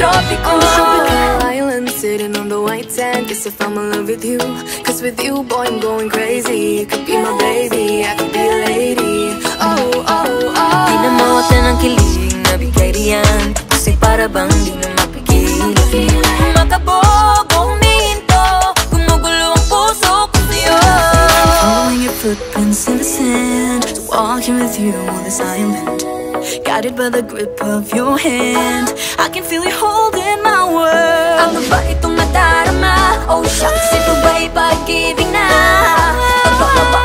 tropiko. On a tropical island, sitting on the white sand. Guess if I'm in love with you, cause with you, boy, I'm going crazy. You could be my baby, I could be a lady. Oh, oh, oh. Di na mawatan ang kilig na bigay riyan, kasi para bang di na mapigil. Makabog o huminto, gumugulo ang puso ko sa'yo. Following your footprints in the sand, walking with you on this island, guided by the grip of your hand. I can feel you holding my world. Ano ba itong nadarama? Oh shucks, ito ba'y pag-ibig na? Ano ba